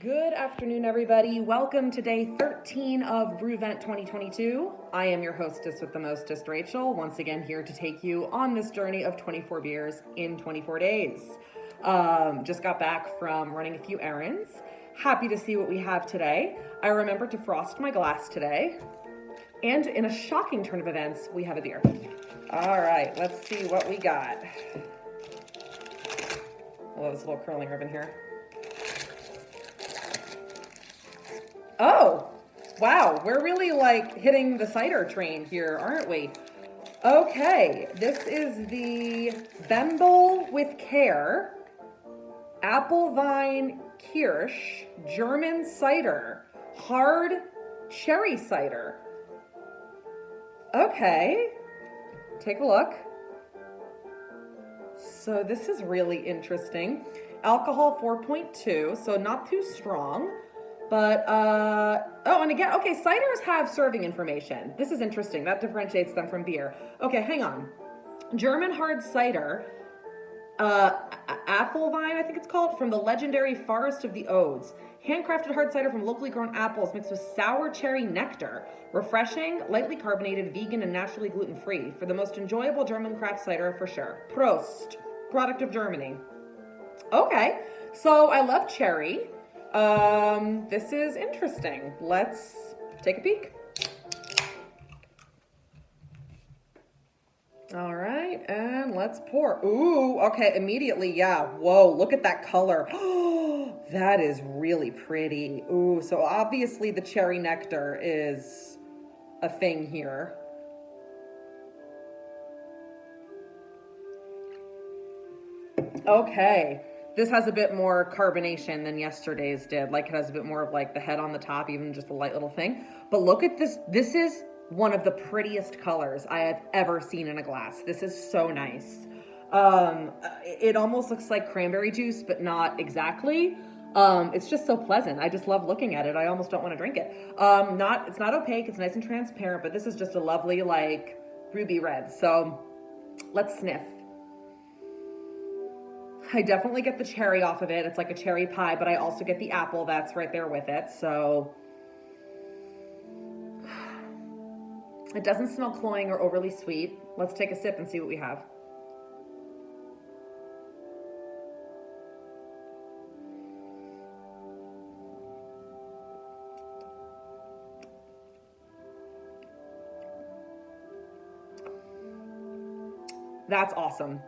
Good afternoon, everybody. Welcome to day 13 of Brewvent 2022. I am your hostess with the mostest, Rachel, once again here to take you on this journey of 24 beers in 24 days. Just got back from running a few errands. Happy to see what we have today. I remembered to frost my glass today. And in a shocking turn of events, we have a beer. All right, let's see what we got. Oh, this little curling ribbon here. Oh, wow, we're really like hitting the cider train here, aren't we? Okay, this is the Bembel with Care Applevine Kirsch German cider, hard cherry cider. Okay, take a look. So this is really interesting. Alcohol 4.2, so not too strong. But, oh, and again, okay, ciders have serving information. This is interesting. That differentiates them from beer. Okay, hang on. German hard cider, Applevine, I think it's called, from the legendary Forest of the Odes. Handcrafted hard cider from locally grown apples mixed with sour cherry nectar. Refreshing, lightly carbonated, vegan, and naturally gluten-free. For the most enjoyable German craft cider, for sure. Prost. Product of Germany. Okay, so I love cherry. This is interesting. Let's take a peek. All right, and let's pour. Ooh, okay, immediately, yeah. Whoa, look at that color. That is really pretty. Ooh, so obviously the cherry nectar is a thing here. Okay. This has a bit more carbonation than yesterday's did. Like, it has a bit more of like the head on the top, even just a light little thing. But look at this. This is one of the prettiest colors I have ever seen in a glass. This is so nice. It almost looks like cranberry juice, but not exactly. It's just so pleasant. I just love looking at it. I almost don't want to drink it. It's not opaque. It's nice and transparent, but this is just a lovely, like, ruby red. So let's sniff. I definitely get the cherry off of it. It's like a cherry pie, but I also get the apple that's right there with it. So it doesn't smell cloying or overly sweet. Let's take a sip and see what we have. That's awesome.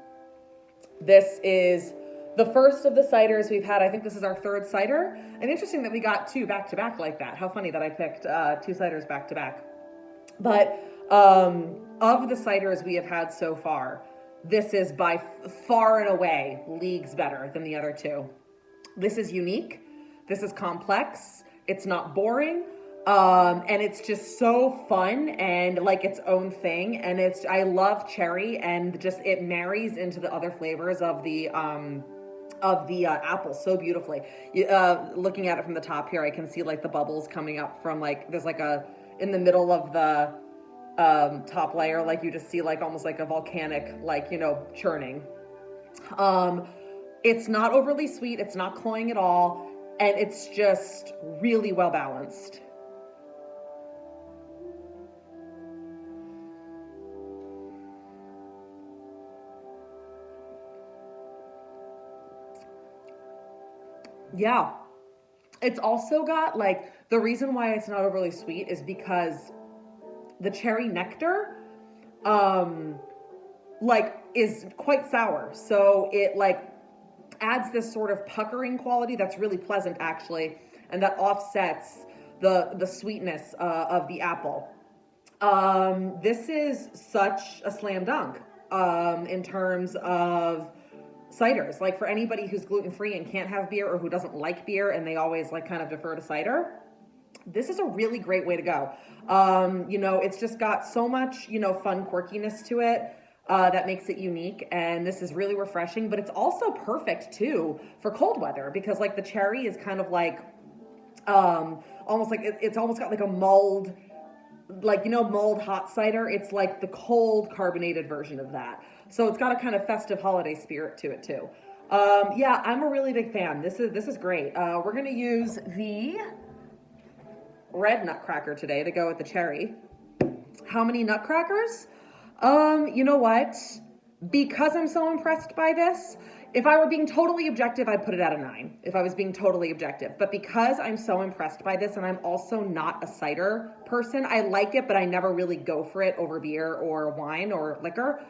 This is the first of the ciders we've had. I think this is our third cider. And interesting that we got two back to back like that. How funny that I picked two ciders back to back. But of the ciders we have had so far, this is by far and away leagues better than the other two. This is unique. This is complex. It's not boring. And it's just so fun and like its own thing. And I love cherry, and just it marries into the other flavors of the apple so beautifully. Looking at it from the top here, I can see like the bubbles coming up from like, there's like in the middle of the top layer, like you just see like almost like a volcanic, like, churning. It's not overly sweet. It's not cloying at all. And it's just really well balanced. Yeah. It's also got like, the reason why it's not overly sweet is because the cherry nectar, like is quite sour. So it like adds this sort of puckering quality that's really pleasant actually. And that offsets the sweetness of the apple. This is such a slam dunk in terms of ciders. Like for anybody who's gluten-free and can't have beer, or who doesn't like beer and they always like kind of defer to cider, this is a really great way to go. It's just got so much, fun quirkiness to it that makes it unique. And this is really refreshing, but it's also perfect too for cold weather, because like the cherry is kind of like, almost like it's almost got like a mulled, like, mulled hot cider. It's like the cold carbonated version of that. So it's got a kind of festive holiday spirit to it too. Yeah, I'm a really big fan. This is great. We're gonna use the red nutcracker today to go with the cherry. How many nutcrackers? You know what? Because I'm so impressed by this, if I were being totally objective, I'd put it at a 9, if I was being totally objective. But because I'm so impressed by this, and I'm also not a cider person, I like it, but I never really go for it over beer or wine or liquor.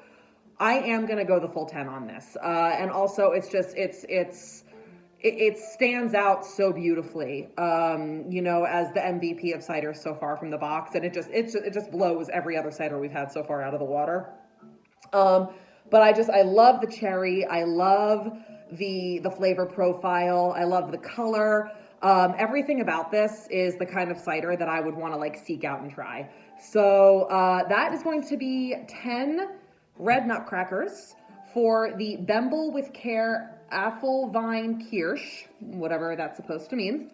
I am gonna go the full 10 on this. And also it's just, it stands out so beautifully, you know, as the MVP of cider so far from the box, and it just blows every other cider we've had so far out of the water. But I love the cherry. I love the flavor profile. I love the color. Everything about this is the kind of cider that I would want to like seek out and try. So that is going to be 10 red nutcrackers for the Bemble with Care Apfelwein Kirsch, whatever that's supposed to mean,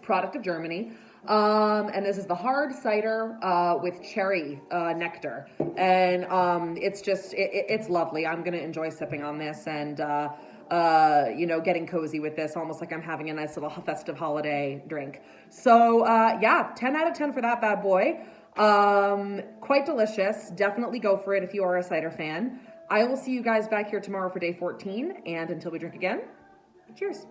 product of Germany. And this is the hard cider with cherry nectar, and it's just it's lovely. I'm gonna enjoy sipping on this and you know, getting cozy with this, almost like I'm having a nice little festive holiday drink. So yeah, 10 out of 10 for that bad boy. Quite delicious. Definitely go for it if you are a cider fan. I will see you guys back here tomorrow for day 14, and until we drink again, cheers.